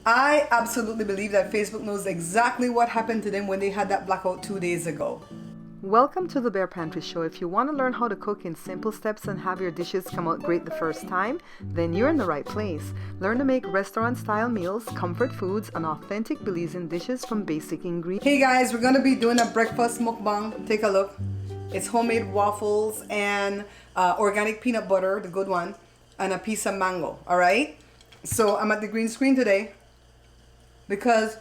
I absolutely believe that Facebook knows exactly what happened to them when they had that blackout 2 days ago. Welcome to the Bare Pantry Show. If you want to learn how to cook in simple steps and have your dishes come out great the first time, then you're in the right place. Learn to make restaurant-style meals, comfort foods, and authentic Belizean dishes from basic ingredients. Hey guys, we're going to be doing a breakfast mukbang. Take a look. It's homemade waffles and organic peanut butter, the good one, and a piece of mango, all right? So I'm at the green screen today because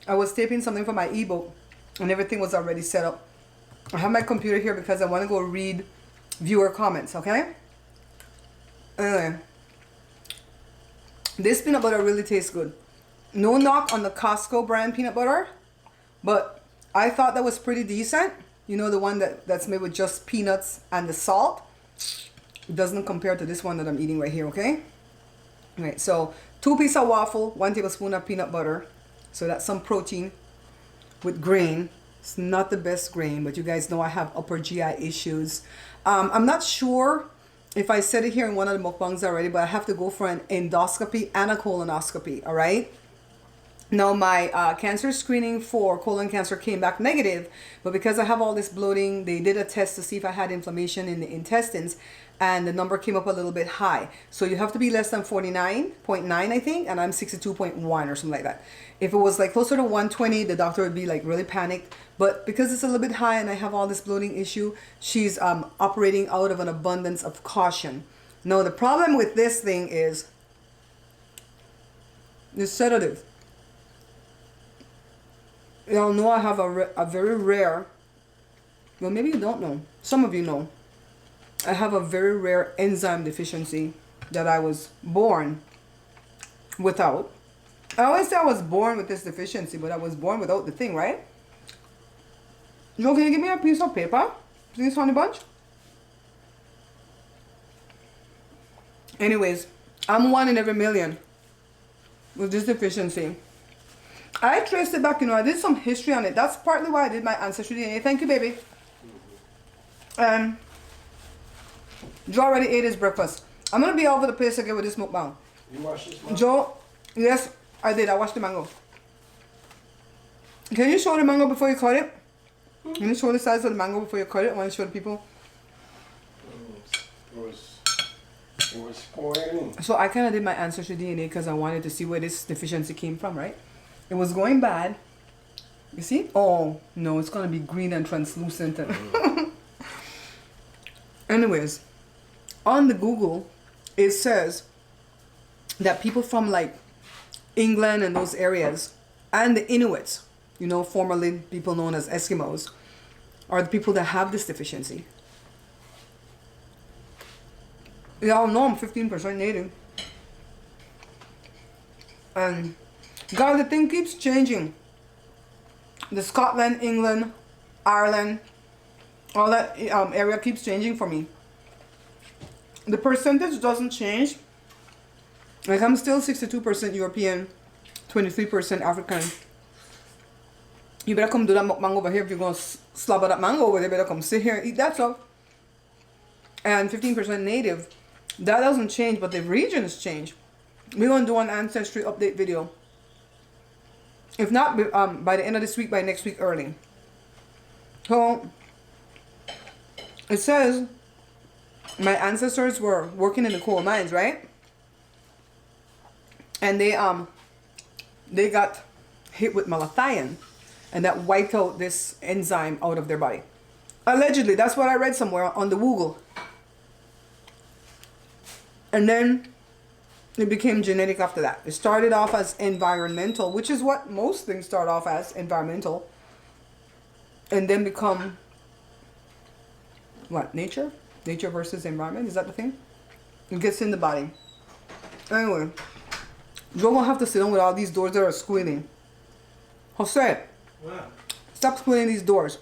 I was taping something for my ebook and everything was already set up. I have my computer here because I want to go read viewer comments, okay? Anyway, this peanut butter really tastes good. No knock on the Costco brand peanut butter, but I thought that was pretty decent. You know, the one that's made with just peanuts and the salt. It doesn't compare to this one that I'm eating right here, okay? Alright, so 2 pieces of waffle, 1 tablespoon of peanut butter. So that's some protein with grain. It's not the best grain, but you guys know I have upper GI issues. I'm not sure if I said it here in one of the mukbangs already, but I have to go for an endoscopy and a colonoscopy, all right? Now, my cancer screening for colon cancer came back negative, but because I have all this bloating, they did a test to see if I had inflammation in the intestines, and the number came up a little bit high. So you have to be less than 49.9, I think, and I'm 62.1 or something like that. If it was like closer to 120, the doctor would be like really panicked. But because it's a little bit high and I have all this bloating issue, she's operating out of an abundance of caution. Now, the problem with this thing is the sedative. Y'all know I have a very rare, well, maybe you don't know. Some of you know. I have a very rare enzyme deficiency that I was born without. I always say I was born with this deficiency, but I was born without the thing, right? Joe, can you give me a piece of paper? Please, honey bunch? Anyways, I'm 1 in every million with this deficiency. I traced it back, you know, I did some history on it. That's partly why I did my ancestry DNA. Thank you, baby. Joe already ate his breakfast. I'm going to be all over the place again with this mukbang. You washed this mango? Joe, yes, I did. I washed the mango. Can you show the mango before you cut it? Can you show the size of the mango before you cut it? I want to show the people. It was spoiling. So I kind of did my ancestry DNA because I wanted to see where this deficiency came from, right? It was going bad. You see? Oh, no, it's going to be green and translucent. Anyways, on the Google, it says that people from like England and those areas and the Inuits, you know, formerly people known as Eskimos, are the people that have this deficiency. Y'all know I'm 15% native. And God, the thing keeps changing. The Scotland, England, Ireland, all that area keeps changing for me. The percentage doesn't change. Like I'm still 62% European, 23% African. You better come do that mukbang over here if you're going to slobber that mango over there. Better come sit here and eat that stuff. And 15% native. That doesn't change, but the regions change. We're going to do an ancestry update video. If not, by the end of this week, by next week early. So, it says my ancestors were working in the coal mines, right? And they got hit with malathion, and that wiped out this enzyme out of their body. Allegedly, that's what I read somewhere on the Google. And then it became genetic after that. It started off as environmental, which is what most things start off as, environmental. And then become, what, nature? Nature versus environment, is that the thing? It gets in the body. Anyway, Joe gonna have to sit down with all these doors that are squealing. Jose, What? stop squealing these doors.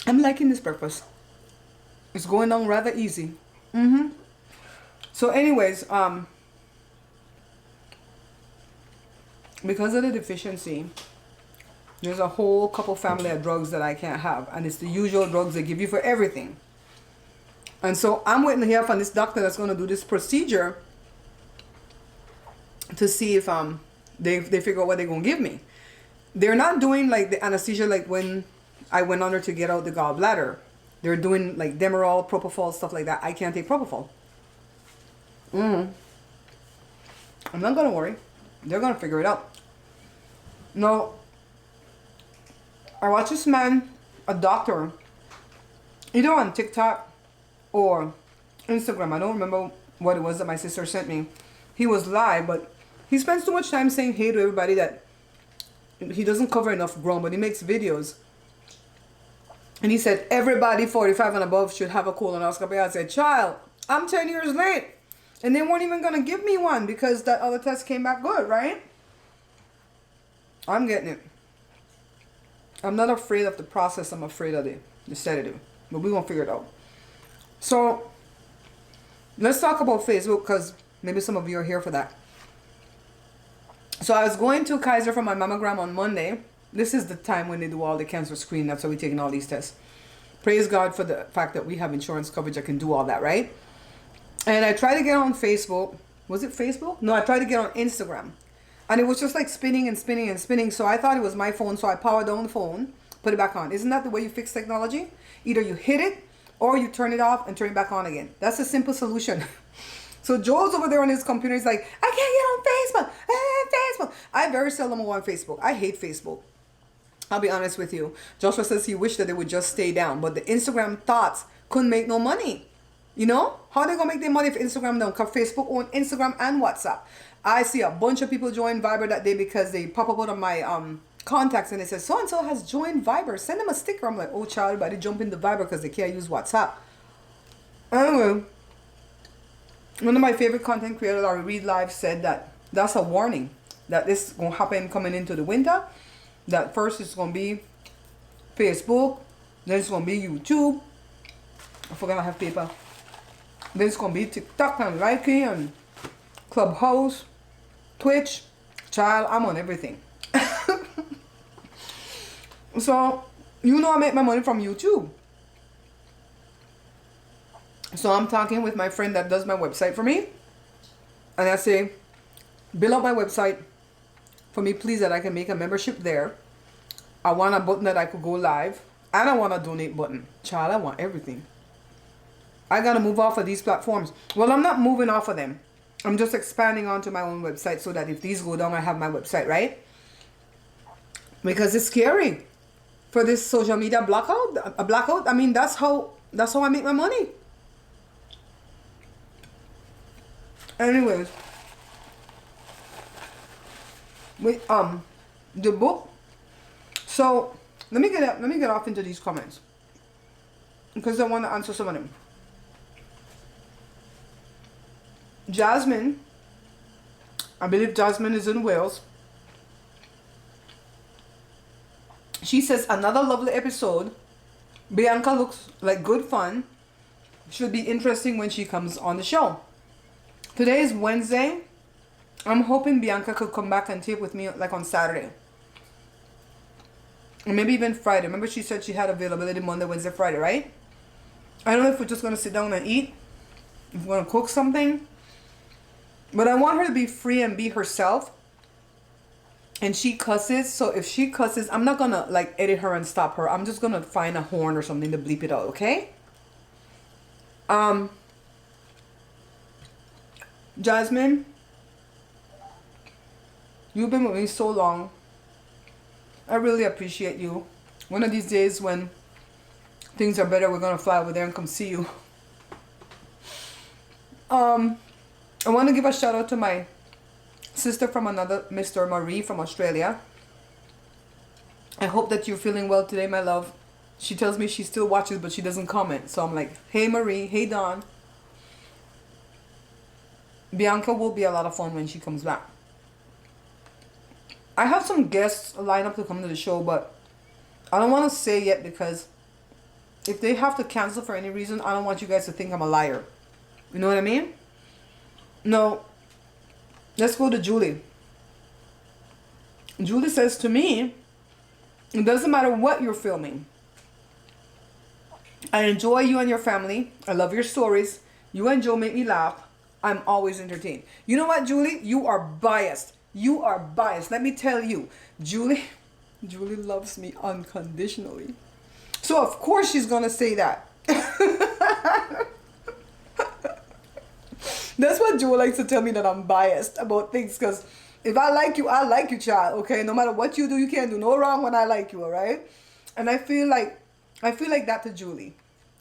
I'm liking this breakfast. It's going down rather easy. So anyways, because of the deficiency, there's a whole couple family of drugs that I can't have, and it's the usual drugs they give you for everything. And so I'm waiting to hear from this doctor that's going to do this procedure to see if they figure out what they're gonna give me. They're not doing like the anesthesia like when I went under to get out the gallbladder. They're doing like Demerol, Propofol, stuff like that. I can't take Propofol. I'm not gonna worry. They're gonna figure it out. No, I watched this man, a doctor, either on TikTok or Instagram. I don't remember what it was that my sister sent me. He was live, but he spends too much time saying hey to everybody that he doesn't cover enough ground, but he makes videos. And he said everybody 45 and above should have a colonoscopy. I said, child, I'm 10 years late. And they weren't even going to give me one because that other test came back good, right? I'm getting it. I'm not afraid of the process. I'm afraid of the sedative. But we're going to figure it out. So, let's talk about Facebook because maybe some of you are here for that. So, I was going to Kaiser for my mammogram on Monday. This is the time when they do all the cancer screening. That's why we're taking all these tests. Praise God for the fact that we have insurance coverage that can do all that, right? And I tried to get on Facebook. Was it Facebook? No, I tried to get on Instagram. And it was just like spinning and spinning and spinning. So I thought it was my phone. So I powered down the phone, put it back on. Isn't that the way you fix technology? Either you hit it or you turn it off and turn it back on again. That's a simple solution. So Joe's over there on his computer. He's like, I can't get on Facebook. Facebook. I very seldom go on Facebook. I hate Facebook. I'll be honest with you. Joshua says he wished that they would just stay down. But the Instagram thoughts couldn't make no money. You know? How they gonna make their money if Instagram don't? Because Facebook own Instagram and WhatsApp. I see a bunch of people join Viber that day because they pop up out of my contacts and it says, so-and-so has joined Viber. Send them a sticker. I'm like, oh, child, everybody jump into Viber because they can't use WhatsApp. Anyway, one of my favorite content creators, Larry Reed Live, said that that's a warning that this is going to happen coming into the winter. That first it's going to be Facebook. Then it's going to be YouTube. I forgot I have paper. Then it's going to be TikTok and Likey and Clubhouse, Twitch. Child, I'm on everything. So, you know I make my money from YouTube. So I'm talking with my friend that does my website for me. And I say, build up my website for me, please, that I can make a membership there. I want a button that I could go live. And I want a donate button. Child, I want everything. I got to move off of these platforms. Well, I'm not moving off of them. I'm just expanding onto my own website so that if these go down, I have my website, right? Because it's scary for this social media blackout. A blackout. I mean, that's how I make my money. Anyways, the book. So let me get off into these comments because I want to answer some of them. Jasmine, I believe Jasmine is in Wales. She says, another lovely episode. Bianca looks like good fun. Should be interesting when she comes on the show. Today is Wednesday. I'm hoping Bianca could come back and tape with me like on Saturday. And maybe even Friday. Remember she said she had availability Monday, Wednesday, Friday, right? I don't know if we're just going to sit down and eat. If we're going to cook something. But I want her to be free and be herself. And she cusses. So if she cusses, I'm not going to like edit her and stop her. I'm just going to find a horn or something to bleep it out, okay? Jasmine, you've been with me so long. I really appreciate you. One of these days when things are better, we're going to fly over there and come see you. I want to give a shout out to my sister from another Mr. Marie from Australia. I hope that you're feeling well today, my love. She tells me she still watches, but she doesn't comment. So I'm like, hey Marie, hey Dawn. Bianca will be a lot of fun when she comes back. I have some guests lined up to come to the show, but I don't want to say yet because if they have to cancel for any reason, I don't want you guys to think I'm a liar. You know what I mean? No. Let's go to Julie. Julie says to me, it doesn't matter what you're filming. I enjoy you and your family. I love your stories. You and Joe make me laugh. I'm always entertained. You know what, Julie? You are biased. You are biased. Let me tell you, Julie loves me unconditionally. So of course she's gonna say that. That's what Joe likes to tell me, that I'm biased about things, because if I like you, child. Okay, no matter what you do, you can't do no wrong when I like you, all right? And I feel like that to Julie.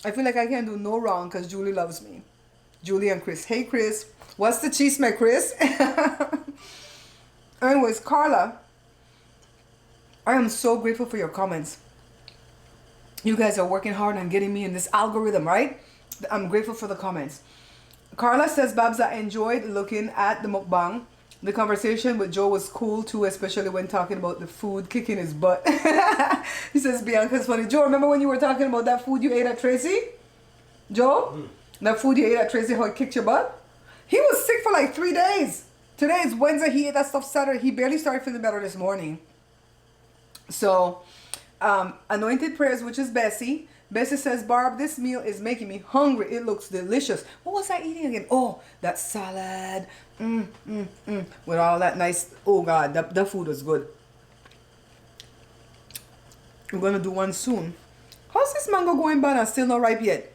I feel like I can't do no wrong because Julie loves me. Julie and Chris. Hey, Chris. What's the cheese, my Chris? Anyways, Carla, I am so grateful for your comments. You guys are working hard on getting me in this algorithm, right? I'm grateful for the comments. Carla says, Babs, I enjoyed looking at the mukbang. The conversation with Joe was cool too, especially when talking about the food kicking his butt. He says, Bianca's funny. Joe, remember when you were talking about that food you ate at Tracy? Joe? That food you ate at Tracy, how it kicked your butt? He was sick for like 3 days. Today is Wednesday. He ate that stuff Saturday. He barely started feeling better this morning. So, Anointed Prayers, which is Bessie. Bessie says, Barb, this meal is making me hungry. It looks delicious. What was I eating again? Oh, that salad. With all that nice, oh God, the food was good. We're going to do one soon. How's this mango going bad and still not ripe yet?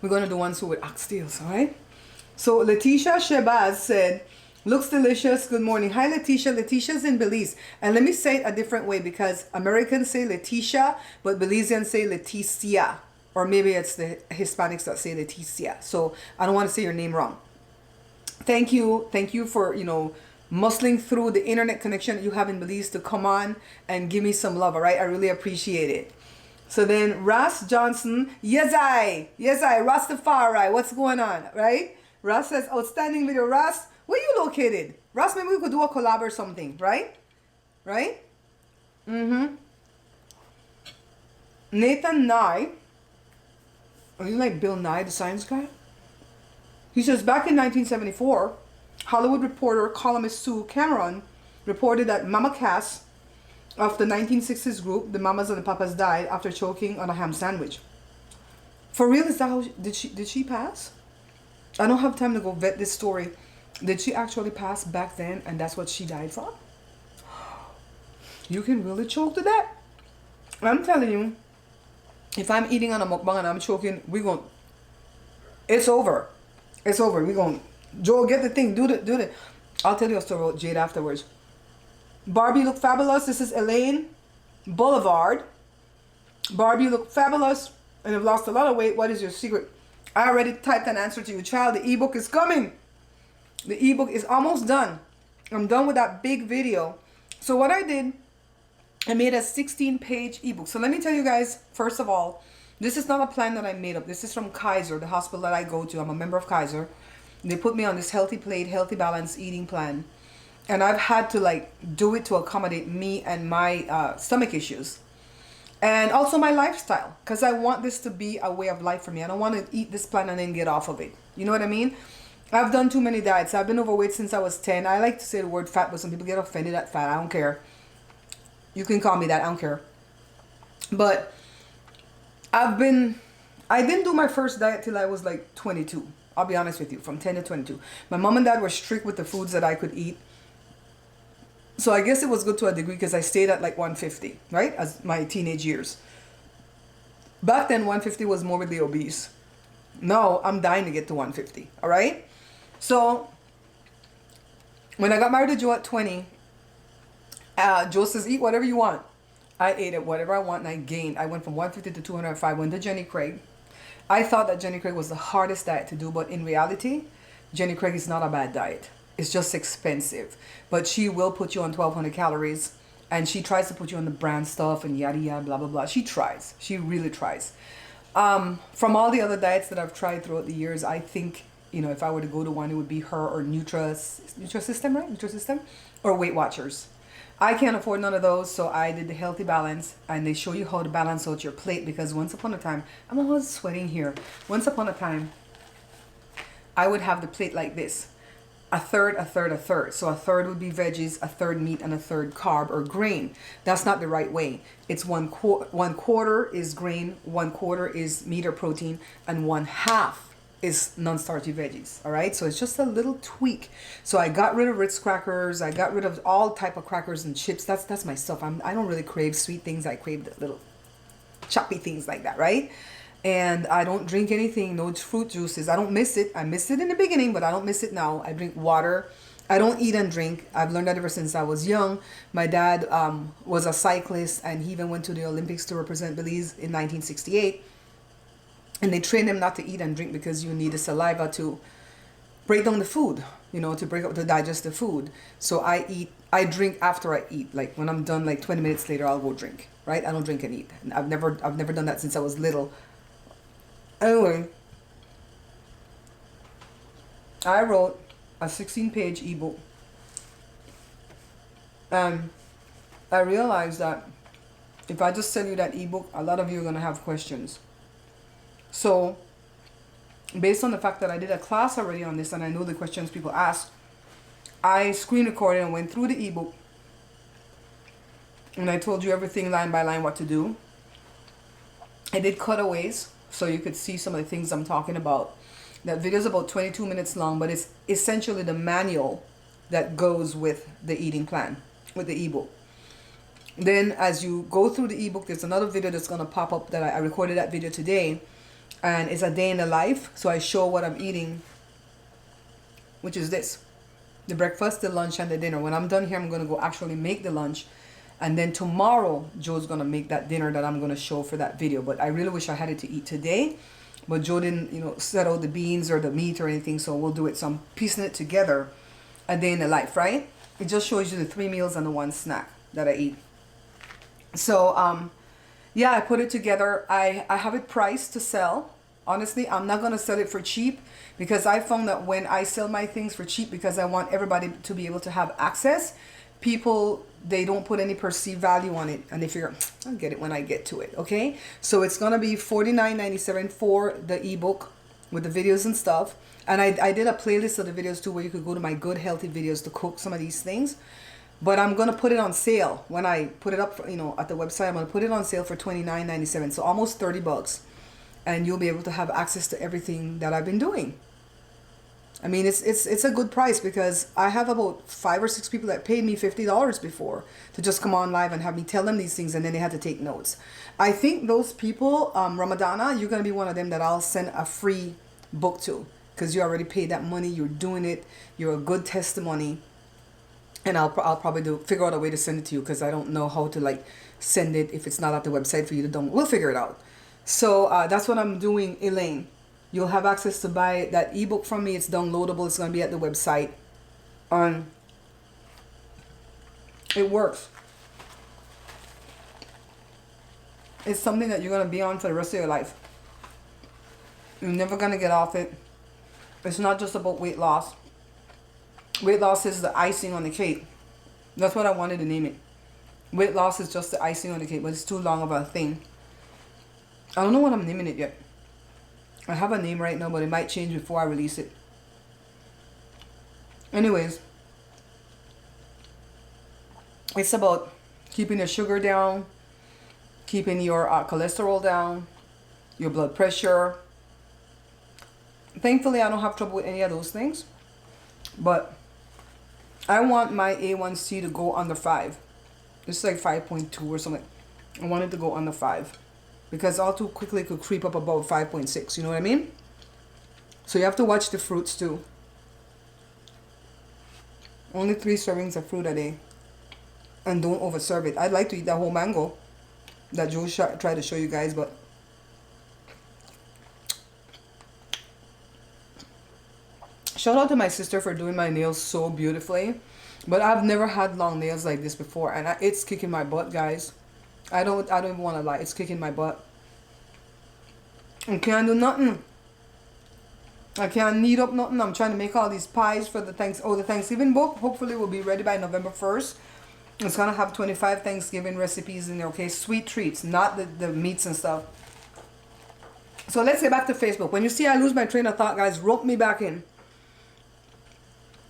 We're going to do one soon with oxtails, all right? So Leticia Shabazz said, looks delicious. Good morning. Hi, Leticia. Leticia's in Belize. And let me say it a different way, because Americans say Leticia, but Belizeans say Leticia. Or maybe it's the Hispanics that say Leticia. So I don't want to say your name wrong. Thank you. Thank you for, muscling through the internet connection that you have in Belize to come on and give me some love, all right? I really appreciate it. So then Ross Johnson, yes I, Rastafari, what's going on, right? Ross says, outstanding video. Ross, where you located? Ross, maybe we could do a collab or something, right? Right? Nathan Nye, are you like Bill Nye, the science guy? He says, back in 1974, Hollywood reporter, columnist Sue Cameron reported that Mama Cass of the 1960s group, the Mamas and the Papas, died after choking on a ham sandwich. For real, is that how did she pass? I don't have time to go vet this story. Did she actually pass back then and that's what she died from? You can really choke to that. I'm telling you, if I'm eating on a mukbang and I'm choking, it's over. It's over. We're going, Joel, get the thing. Do it. I'll tell you a story about Jade afterwards. Barbie look fabulous. This is Elaine Boulevard. Barbie look fabulous and have lost a lot of weight. What is your secret? I already typed an answer to you, child. The ebook is coming. The ebook is almost done. I'm done with that big video. So what I did, I made a 16-page ebook. So let me tell you guys, first of all, this is not a plan that I made up. This is from Kaiser, the hospital that I go to. I'm a member of Kaiser. They put me on this healthy plate, healthy balance eating plan. And I've had to do it to accommodate me and my stomach issues. And also my lifestyle. Because I want this to be a way of life for me. I don't want to eat this plan and then get off of it. You know what I mean? I've done too many diets. I've been overweight since I was 10. I like to say the word fat, but some people get offended at fat. I don't care. You can call me that. I don't care. But I didn't do my first diet till I was like 22. I'll be honest with you, from 10 to 22. My mom and dad were strict with the foods that I could eat. So I guess it was good to a degree because I stayed at like 150, right? As my teenage years. Back then, 150 was morbidly obese. Now, I'm dying to get to 150, all right? So, when I got married to Joe at 20, Joe says, eat whatever you want. I ate it, whatever I want, and I gained. I went from 150 to 205, went to Jenny Craig. I thought that Jenny Craig was the hardest diet to do, but in reality, Jenny Craig is not a bad diet. It's just expensive. But she will put you on 1,200 calories, and she tries to put you on the brand stuff and yada yada, blah, blah, blah. She tries. She really tries. From all the other diets that I've tried throughout the years, I think, if I were to go to one, it would be her or Nutrisystem, right? Nutrisystem or Weight Watchers. I can't afford none of those, so I did the Healthy Balance, and they show you how to balance out your plate, because once upon a time, I'm always sweating here. Once upon a time, I would have the plate like this. A third, a third, a third. So a third would be veggies, a third meat, and a third carb or grain. That's not the right way. It's one quarter is grain, 1/4 is meat or protein, and 1/2 is non-starchy veggies. All right, so it's just a little tweak. So I got rid of Ritz crackers. I got rid of all type of crackers and chips. That's my stuff. I don't really crave sweet things. I crave the little choppy things like that, right? And I don't drink anything, no fruit juices. I don't miss it. I missed it in the beginning, but I don't miss it now. I drink water. I don't eat and drink. I've learned that ever since I was young. My dad was a cyclist, and he even went to the Olympics to represent Belize in 1968. And they trained him not to eat and drink because you need the saliva to break down the food, you know, to digest the food. So I drink after I eat. Like when I'm done, like 20 minutes later, I'll go drink, right? I don't drink and eat. And I've never done that since I was little. Anyway, I wrote a 16-page ebook. And I realized that if I just send you that ebook, a lot of you are going to have questions. So, based on the fact that I did a class already on this and I know the questions people ask, I screen recorded and went through the ebook. And I told you everything line by line what to do. I did cutaways so you could see some of the things I'm talking about. That video is about 22 minutes long, but it's essentially the manual that goes with the eating plan, with the ebook. Then as you go through the ebook, there's another video that's going to pop up that I recorded that video today. And it's a day in the life. So I show what I'm eating, which is this. The breakfast, the lunch, and the dinner. When I'm done here, I'm going to go actually make the lunch. And then tomorrow, Joe's going to make that dinner that I'm going to show for that video. But I really wish I had it to eat today. But Joe didn't, you know, set out the beans or the meat or anything. So we'll do it. So I'm piecing it together. A day in the life, right? It just shows you the 3 meals and the 1 snack that I eat. So, yeah, I put it together. I have it priced to sell. Honestly, I'm not going to sell it for cheap because I found that when I sell my things for cheap because I want everybody to be able to have access, people, they don't put any perceived value on it and they figure, I'll get it when I get to it, okay? So it's going to be $49.97 for the ebook with the videos and stuff. And I did a playlist of the videos too where you could go to my good healthy videos to cook some of these things. But I'm going to put it on sale when I put it up, you know, at the website. I'm going to put it on sale for $29.97, so almost $30. And you'll be able to have access to everything that I've been doing. I mean, it's a good price because I have about 5 or 6 people that paid me $50 before to just come on live and have me tell them these things, and then they had to take notes. I think those people, Ramadana, you're going to be one of them that I'll send a free book to because you already paid that money. You're doing it. You're a good testimony. And I'll probably figure out a way to send it to you because I don't know how to like send it if it's not at the website for you to download. We'll figure it out. So that's what I'm doing, Elaine. You'll have access to buy that ebook from me. It's downloadable. It's going to be at the website. It works. It's something that you're going to be on for the rest of your life. You're never going to get off it. It's not just about weight loss. Weight loss is the icing on the cake. That's what I wanted to name it. Weight loss is just the icing on the cake, but it's too long of a thing. I don't know what I'm naming it yet. I have a name right now, but it might change before I release it. Anyways, it's about keeping your sugar down, keeping your cholesterol down, your blood pressure. Thankfully, I don't have trouble with any of those things, but I want my A1C to go under 5. It's like 5.2 or something. I want it to go under 5. Because all too quickly it could creep up above 5.6. You know what I mean? So you have to watch the fruits too. Only 3 servings of fruit a day. And don't overserve it. I'd like to eat that whole mango that Joe tried to show you guys, but shout out to my sister for doing my nails so beautifully. But I've never had long nails like this before, and it's kicking my butt, guys. I don't even want to lie. It's kicking my butt. I can't do nothing. I can't knead up nothing. I'm trying to make all these pies for the Thanksgiving book. Hopefully will be ready by November 1st. It's gonna have 25 Thanksgiving recipes in there, okay? Sweet treats, not the meats and stuff. So let's get back to Facebook. When you see I lose my train of thought, guys, rope me back in.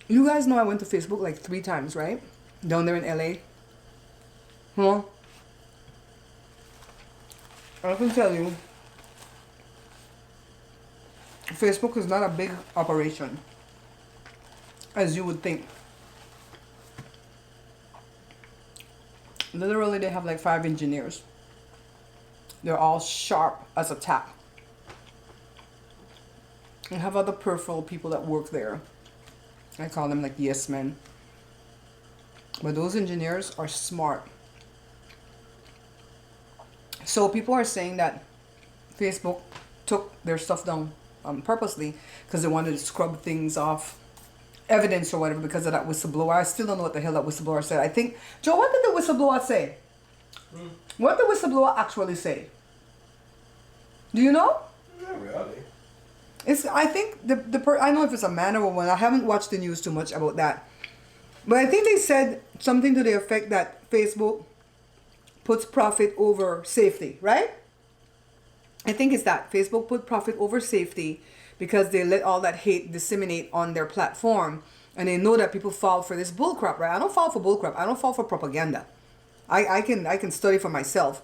You guys know I went to Facebook like 3 times, right? Down there in LA. Huh? I can tell you, Facebook is not a big operation, as you would think. Literally, they have like 5 engineers. They're all sharp as a tack. I have other peripheral people that work there. I call them like yes men. But those engineers are smart. So people are saying that Facebook took their stuff down purposely because they wanted to scrub things off, evidence or whatever, because of that whistleblower. I still don't know what the hell that whistleblower said. I think, Joe, what did the whistleblower say? What did the whistleblower actually say? Do you know? Not really. I think I don't know if it's a man or a woman. I haven't watched the news too much about that. But I think they said something to the effect that Facebook puts profit over safety, right? I think it's that. Facebook put profit over safety because they let all that hate disseminate on their platform. And they know that people fall for this bullcrap, right? I don't fall for bullcrap. I don't fall for propaganda. I can study for myself.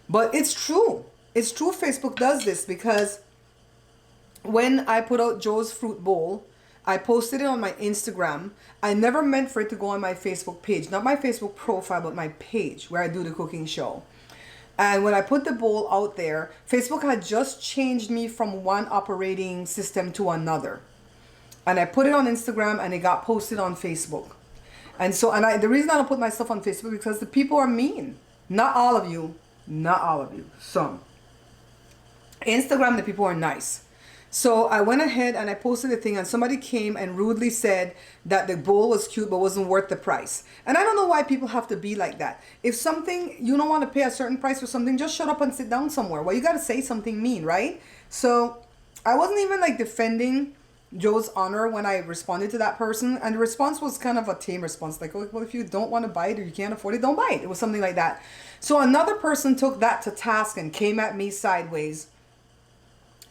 But it's true. It's true Facebook does this because when I put out Joe's fruit bowl, I posted it on my Instagram. I never meant for it to go on my Facebook page. Not my Facebook profile, but my page where I do the cooking show. And when I put the bowl out there, Facebook had just changed me from one operating system to another. And I put it on Instagram and it got posted on Facebook. And so, the reason I don't put my stuff on Facebook because the people are mean. Not all of you. Not all of you. Some. Instagram, the people are nice. So I went ahead and I posted a thing and somebody came and rudely said that the bowl was cute but wasn't worth the price. And I don't know why people have to be like that. If something, you don't want to pay a certain price for something, just shut up and sit down somewhere. Well, you got to say something mean, right? So I wasn't even like defending Joe's honor when I responded to that person. And the response was kind of a tame response. Like, oh, well, if you don't want to buy it or you can't afford it, don't buy it. It was something like that. So another person took that to task and came at me sideways.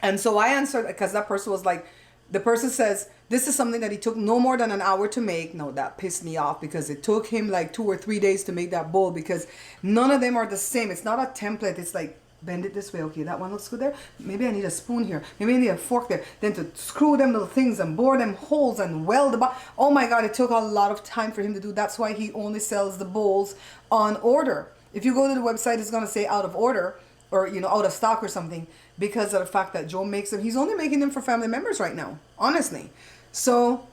And so I answered because that person was like, the person says, this is something that he took no more than an hour to make. No, that pissed me off because it took him like 2 or 3 days to make that bowl because none of them are the same. It's not a template. It's like, bend it this way. Okay, that one looks good there. Maybe I need a spoon here. Maybe I need a fork there. Then to screw them little things and bore them holes and weld the oh my God, it took a lot of time for him to do. That's why he only sells the bowls on order. If you go to the website, it's going to say out of order or, you know, out of stock or something because of the fact that Joe makes them. He's only making them for family members right now, honestly. So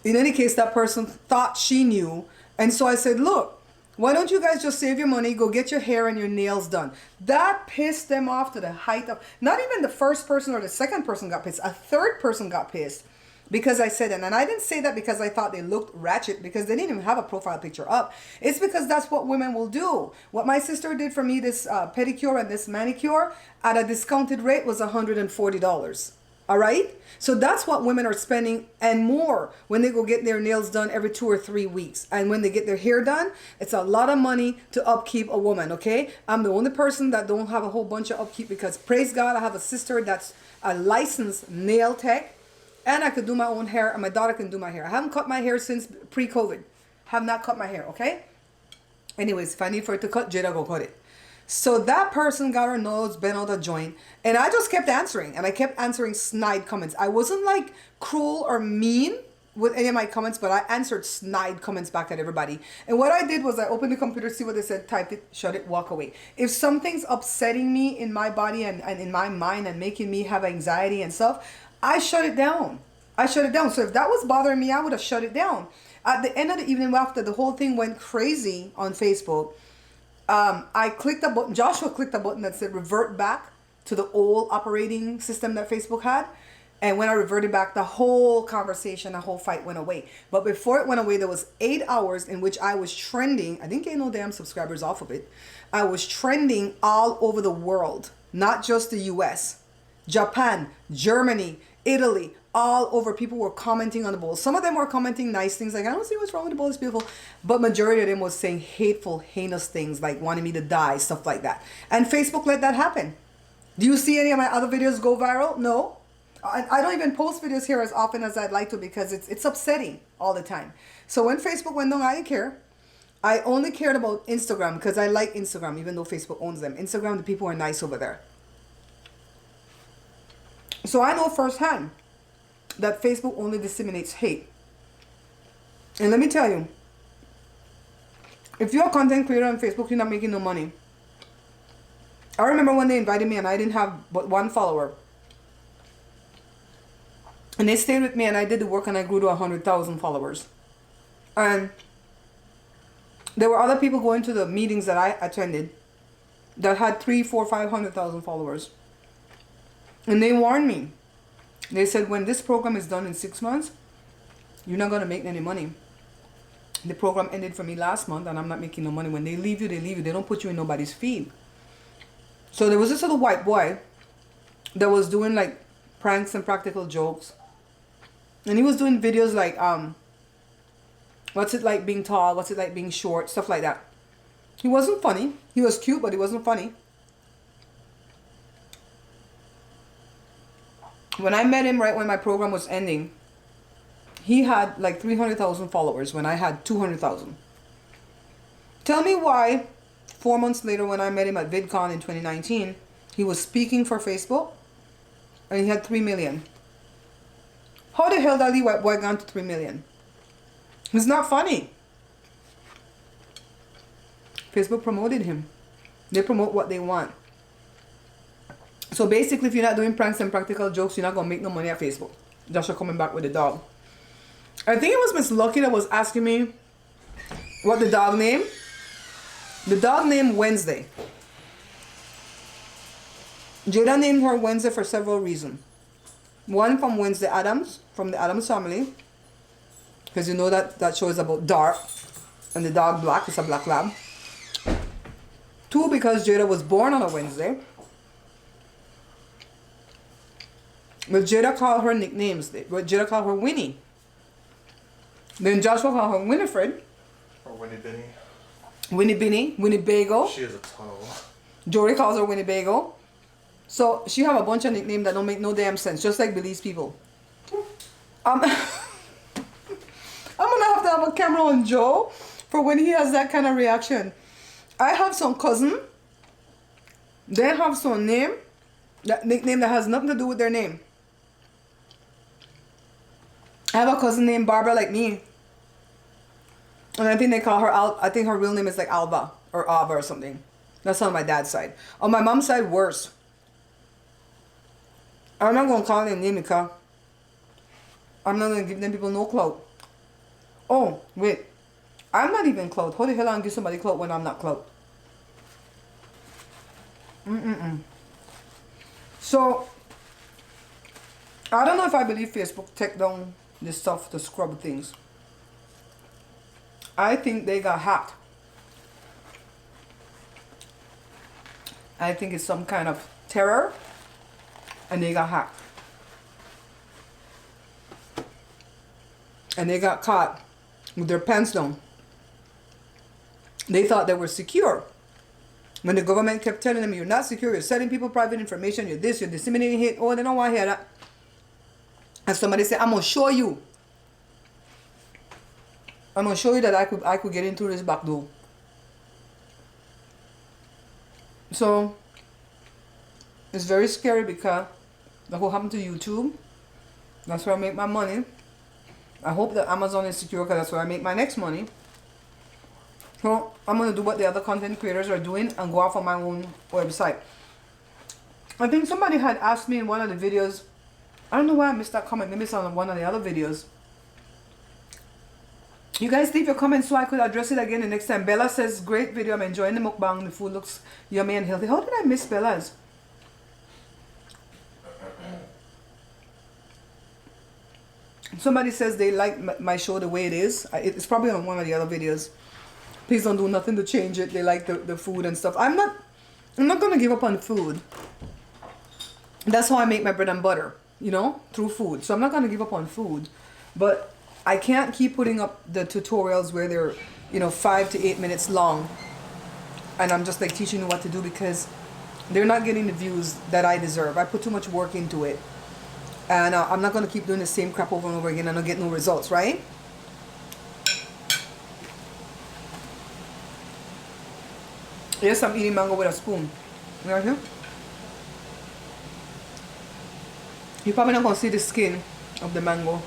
in any case, that person thought she knew. And so I said, look, why don't you guys just save your money, go get your hair and your nails done? That pissed them off to the height of, not even the first person or the second person got pissed. A third person got pissed because I said it. And I didn't say that because I thought they looked ratchet because they didn't even have a profile picture up. It's because that's what women will do. What my sister did for me, this pedicure and this manicure at a discounted rate was $140. All right? So that's what women are spending and more when they go get their nails done every 2 or 3 weeks. And when they get their hair done, it's a lot of money to upkeep a woman, okay? I'm the only person that don't have a whole bunch of upkeep because praise God, I have a sister that's a licensed nail tech and I could do my own hair and my daughter can do my hair. I haven't cut my hair since pre-COVID. Have not cut my hair, okay? Anyways, if I need for it to cut, Jada go cut it. So that person got her nose bent out of joint. And I just kept answering. And I kept answering snide comments. I wasn't like cruel or mean with any of my comments, but I answered snide comments back at everybody. And what I did was I opened the computer, see what they said, typed it, shut it, walk away. If something's upsetting me in my body and in my mind and making me have anxiety and stuff, I shut it down. I shut it down. So if that was bothering me, I would have shut it down. At the end of the evening, after the whole thing went crazy on Facebook, I clicked a button, Joshua clicked a button that said revert back to the old operating system that Facebook had. And when I reverted back, the whole conversation, the whole fight went away. But before it went away, there was 8 hours in which I was trending. I didn't get no damn subscribers off of it. I was trending all over the world, not just the US, Japan, Germany, Italy, all over. People were commenting on the bowl. Some of them were commenting nice things like, I don't see what's wrong with the bowl, it's beautiful. But majority of them was saying hateful, heinous things like wanting me to die, stuff like that. And Facebook let that happen. Do you see any of my other videos go viral? No. I don't even post videos here as often as I'd like to because it's upsetting all the time. So when Facebook went down, I didn't care. I only cared about Instagram because I like Instagram, even though Facebook owns them. Instagram, the people are nice over there. So I know firsthand that Facebook only disseminates hate. And let me tell you, if you're a content creator on Facebook, you're not making no money. I remember when they invited me and I didn't have but 1 follower. And they stayed with me and I did the work and I grew to 100,000 followers. And there were other people going to the meetings that I attended that had 3, 4, 500,000 followers. And they warned me. They said, when this program is done in 6 months, you're not going to make any money. The program ended for me last month and I'm not making no money. When they leave you, they leave you. They don't put you in nobody's feed. So there was this little white boy that was doing like pranks and practical jokes. And he was doing videos like, what's it like being tall? What's it like being short? Stuff like that. He wasn't funny. He was cute, but he wasn't funny. When I met him right when my program was ending, he had like 300,000 followers when I had 200,000. Tell me why 4 months later when I met him at VidCon in 2019, he was speaking for Facebook and he had 3 million. How the hell that little white boy gone to 3 million? He's not funny. Facebook promoted him. They promote what they want. So basically, if you're not doing pranks and practical jokes, you're not going to make no money at Facebook. Joshua coming back with the dog. I think it was Miss Lucky that was asking me what the dog name. The dog named Wednesday. Jada named her Wednesday for several reasons. One, from Wednesday Addams, from the Addams family. Because you know that show is about dark. And the dog Black is a black lab. 2, because Jada was born on a Wednesday. But Jada called her nicknames. Jada called her Winnie. Then Joshua called her Winifred. Or Winnie Binny. Winnie Binny. Winnebago. She is a tunnel. Jory calls her Winnebago. So she have a bunch of nicknames that don't make no damn sense. Just like Belize people. I'm gonna have a camera on Joe for when he has that kind of reaction. I have some cousin. They have some name. That nickname that has nothing to do with their name. I have a cousin named Barbara like me. And I think they call her I think her real name is like Alba or Ava or something. That's on my dad's side. On my mom's side, worse. I'm not going to call them name because I'm not going to give them people no clout. Oh, wait. I'm not even clout. How the hell I give somebody clout when I'm not clout? So, I don't know if I believe Facebook take down this stuff to scrub things. I think they got hacked. I think it's some kind of terror and they got hacked. And they got caught with their pants down. They thought they were secure. When the government kept telling them, you're not secure, you're selling people private information, you're this, you're disseminating hate. Oh, they don't want to hear that. And somebody said, I'm going to show you. I'm going to show you that I could get into this back door. So, it's very scary because that's what happened to YouTube. That's where I make my money. I hope that Amazon is secure because that's where I make my next money. So, I'm going to do what the other content creators are doing and go off on my own website. I think somebody had asked me in one of the videos, I don't know why I missed that comment, maybe it's on one of the other videos. You guys leave your comments so I could address it again the next time. Bella says, great video, I'm enjoying the mukbang, the food looks yummy and healthy. How did I miss Bella's? Somebody says they like my show the way it is. It's probably on one of the other videos. Please don't do nothing to change it. They like the food and stuff. I'm not going to give up on food. That's how I make my bread and butter, you know, through food. So I'm not going to give up on food. But I can't keep putting up the tutorials where they're, you know, 5 to 8 minutes long. And I'm just like teaching you what to do because they're not getting the views that I deserve. I put too much work into it. And I'm not going to keep doing the same crap over and over again and I'll get no results, right? Yes, I'm eating mango with a spoon. Right here. You're probably not gonna see the skin of the mango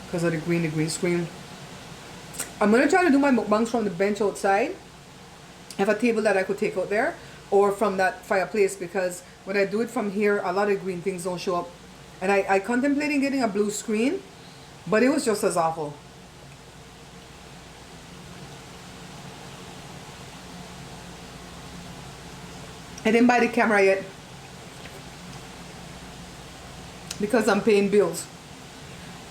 because of the green screen. I'm gonna try to do my mukbangs from the bench outside. I have a table that I could take out there, or from that fireplace, because when I do it from here, a lot of green things don't show up. And I contemplating getting a blue screen, but it was just as awful. I didn't buy the camera yet because I'm paying bills.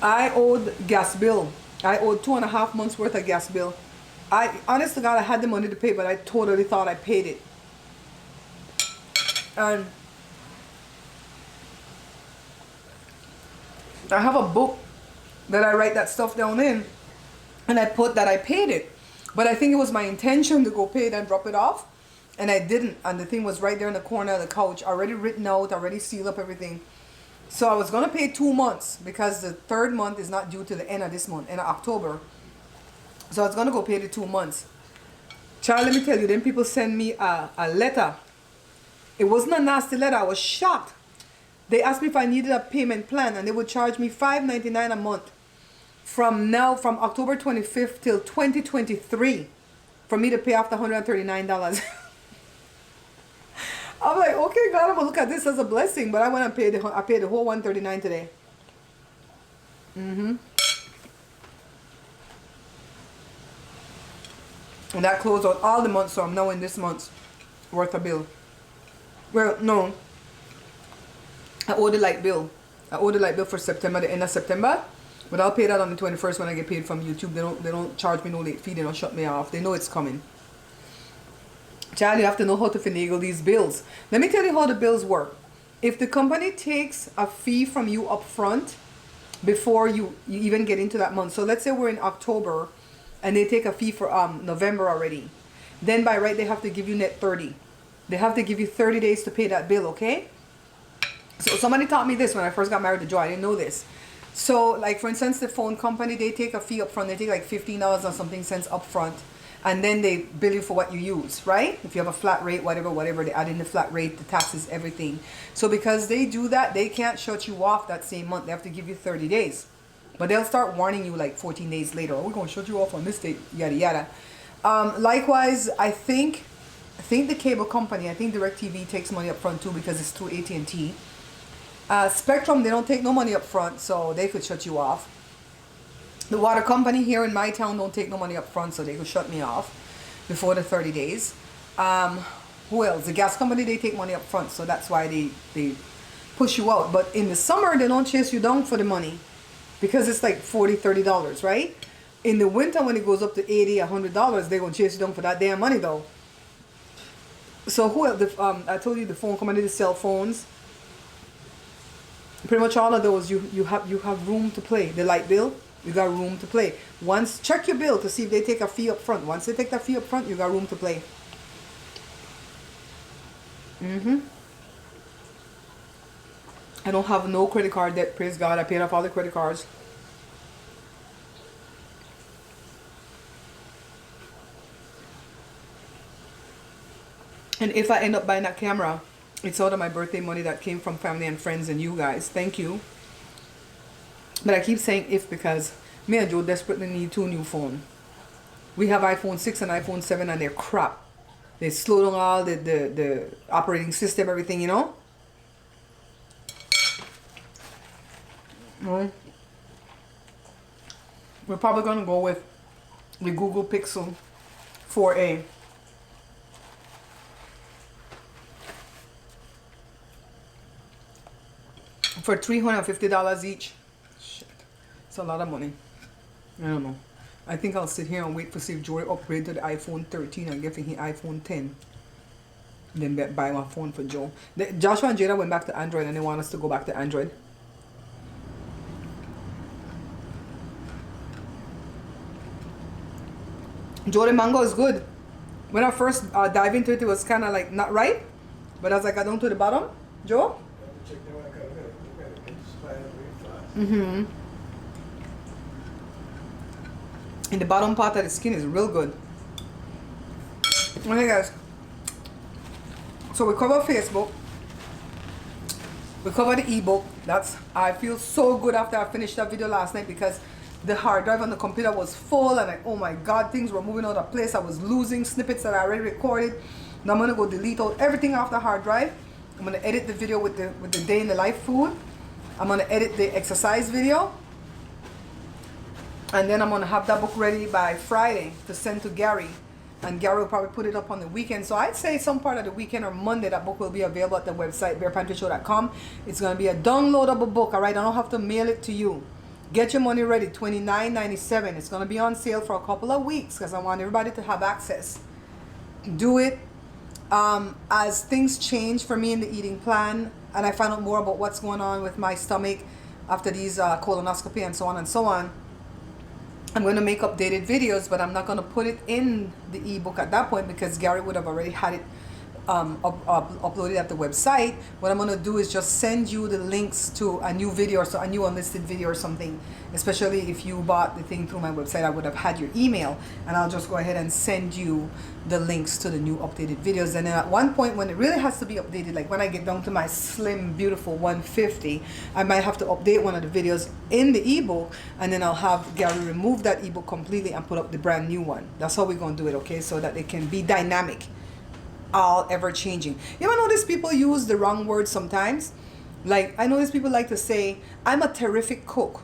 I owed gas bill. I owed 2.5 months worth of gas bill. I, honest to God, I had the money to pay, but I totally thought I paid it. And I have a book that I write that stuff down in, and I put that I paid it. But I think it was my intention to go pay it and drop it off, and I didn't. And the thing was right there in the corner of the couch, already written out, already sealed up everything. So I was gonna pay 2 months because the third month is not due to the end of this month, end of October. So I was gonna go pay the 2 months. Child, let me tell you, then people send me a letter. It wasn't a nasty letter. I was shocked. They asked me if I needed a payment plan, and they would charge me $5.99 a month from October 25th till 2023 for me to pay off the $139. I'm like, okay, God, I'm gonna look at this as a blessing, but I went and paid I paid the whole $139 today. And that closed out all the months, so I'm now in this month's worth of bill. Well, no. I owe the light bill. I owe the light bill for September, the end of September. But I'll pay that on the 21st when I get paid from YouTube. They don't charge me no late fee. They don't shut me off. They know it's coming. Child, you have to know how to finagle these bills. Let me tell you how the bills work. If the company takes a fee from you up front before you even get into that month. So let's say we're in October and they take a fee for November already. Then by right, they have to give you net 30. They have to give you 30 days to pay that bill, okay? So somebody taught me this when I first got married to Joy. I didn't know this. So like for instance, the phone company, they take a fee up front. They take like $15 or something cents up front. And then they bill you for what you use, right? If you have a flat rate, whatever, they add in the flat rate, the taxes, everything. So because they do that, they can't shut you off that same month. They have to give you 30 days. But they'll start warning you like 14 days later. Oh, we're going to shut you off on this date, yada, yada. Likewise, I think the cable company, I think DirecTV takes money up front too because it's through AT&T. Spectrum, they don't take no money up front, so they could shut you off. The water company here in my town don't take no money up front, so they could shut me off before the 30 days. Who else? The gas company, they take money up front, so that's why they push you out. But in the summer, they don't chase you down for the money because it's like $40, $30, right? In the winter, when it goes up to $80, $100, they're going to chase you down for that damn money, though. So who else? I told you the phone company, the cell phones. Pretty much all of those, you have room to play. The light bill, you got room to play. Once, check your bill to see if they take a fee up front. Once they take that fee up front, you got room to play. I don't have no credit card debt, praise God. I paid off all the credit cards. And if I end up buying that camera, it's out of my birthday money that came from family and friends and you guys. Thank you. But I keep saying if because me and Joe desperately need 2 new phones. We have iPhone 6 and iPhone 7 and they're crap. They slow down all the operating system, everything, you know. We're probably going to go with the Google Pixel 4a. For $350 each. Shit. It's a lot of money. I don't know. I think I'll sit here and wait to see if Jory upgrade to the iPhone 13 and get him the iPhone 10. Then buy my phone for Joe. Joshua and Jada went back to Android and they want us to go back to Android. Jory mango is good. When I first dive into it, it was kind of like not right. But as I got down to the bottom, Joe? In the bottom part of the skin is real good. Okay guys, so we cover Facebook. we covered the ebook. I feel so good after I finished that video last night because the hard drive on the computer was full and oh my god, things were moving out of place. I was losing snippets that I already recorded. Now I'm gonna go delete out everything off the hard drive. I'm gonna edit the video with the day in the life food. I'm gonna edit the exercise video. And then I'm gonna have that book ready by Friday to send to Gary. And Gary will probably put it up on the weekend. So I'd say some part of the weekend or Monday that book will be available at the website barepantryshow.com. It's gonna be a downloadable book, alright? I don't have to mail it to you. Get your money ready, $29.97. It's gonna be on sale for a couple of weeks because I want everybody to have access. Do it. As things change for me in the eating plan and I find out more about what's going on with my stomach after these colonoscopy and so on and so on, I'm going to make updated videos, but I'm not going to put it in the ebook at that point because Gary would have already had it uploaded at the website. What I'm going to do is just send you the links to a new video or so, a new unlisted video or something. Especially if you bought the thing through my website, I would have had your email, and I'll just go ahead and send you the links to the new updated videos. And then at one point when it really has to be updated, like when I get down to my slim beautiful 150, I might have to update one of the videos in the ebook, and then I'll have Gary remove that ebook completely and put up the brand new one. That's how we're going to do it, okay? So that it can be dynamic, all ever changing. You ever notice people use the wrong word sometimes? Like I notice people like to say, I'm a terrific cook.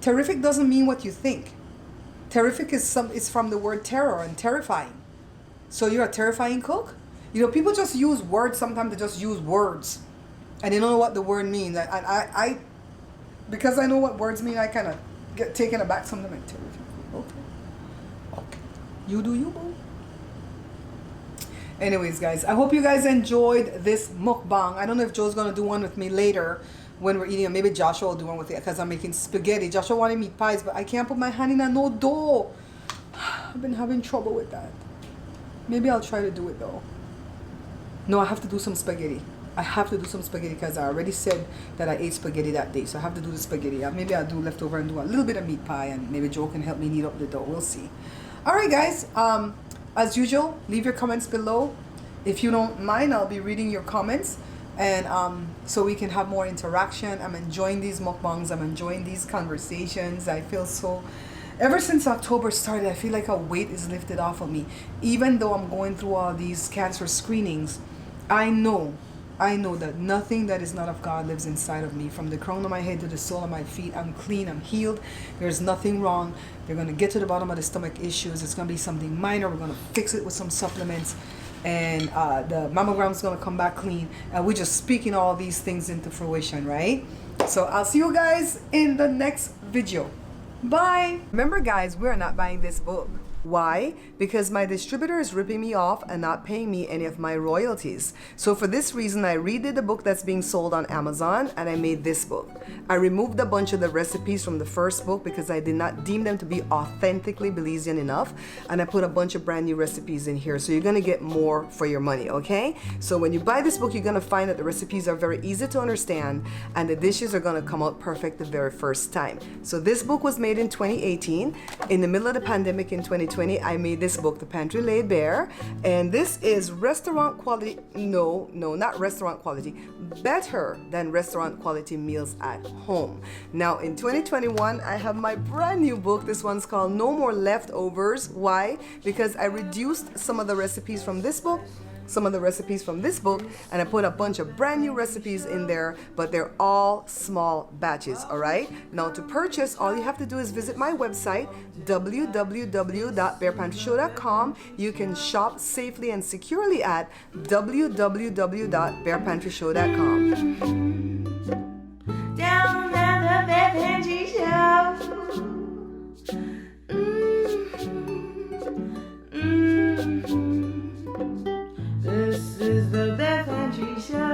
Terrific doesn't mean what you think. Terrific is from the word terror and terrifying. So you're a terrifying cook? You know, people just use words sometimes. They just use words and they don't know what the word means. I because I know what words mean, I kind of get taken aback sometimes. Like, terrific. Okay. You do you, boo. Anyways, guys, I hope you guys enjoyed this mukbang. I don't know if Joe's going to do one with me later when we're eating, or maybe Joshua will do one with it because I'm making spaghetti. Joshua wanted meat pies, but I can't put my hand in a no dough. I've been having trouble with that. Maybe I'll try to do it though. No, I have to do some spaghetti. I have to do some spaghetti because I already said that I ate spaghetti that day. So I have to do the spaghetti. Maybe I'll do leftover and do a little bit of meat pie, and maybe Joe can help me knead up the dough. We'll see. All right, guys. As usual, leave your comments below. If you don't mind, I'll be reading your comments. And so we can have more interaction. I'm enjoying these mukbangs. I'm enjoying these conversations. I feel so, ever since October started, I feel like a weight is lifted off of me. Even though I'm going through all these cancer screenings, I know that nothing that is not of God lives inside of me. From the crown of my head to the sole of my feet, I'm clean, I'm healed. There's nothing wrong. They're going to get to the bottom of the stomach issues. It's going to be something minor. We're going to fix it with some supplements. And the mammogram is going to come back clean. And we're just speaking all these things into fruition, right? So I'll see you guys in the next video. Bye. Remember, guys, we're not buying this book. Why? Because my distributor is ripping me off and not paying me any of my royalties. So for this reason, I redid the book that's being sold on Amazon, and I made this book. I removed a bunch of the recipes from the first book because I did not deem them to be authentically Belizean enough, and I put a bunch of brand new recipes in here. So you're gonna get more for your money, okay? So when you buy this book, you're gonna find that the recipes are very easy to understand, and the dishes are gonna come out perfect the very first time. So this book was made in 2018. In the middle of the pandemic in 2020, I made this book, The Pantry Laid Bare, and this is restaurant quality, no, not restaurant quality, better than restaurant quality meals at home. Now in 2021, I have my brand new book. This one's called No More Leftovers. Why? Because I reduced some of the recipes from this book, and I put a bunch of brand new recipes in there, but they're all small batches, all right? Now to purchase, all you have to do is visit my website, www.barepantryshow.com. You can shop safely and securely at www.barepantryshow.com. Down at the Bear Pantry Show. This is the Bear Pantry Show.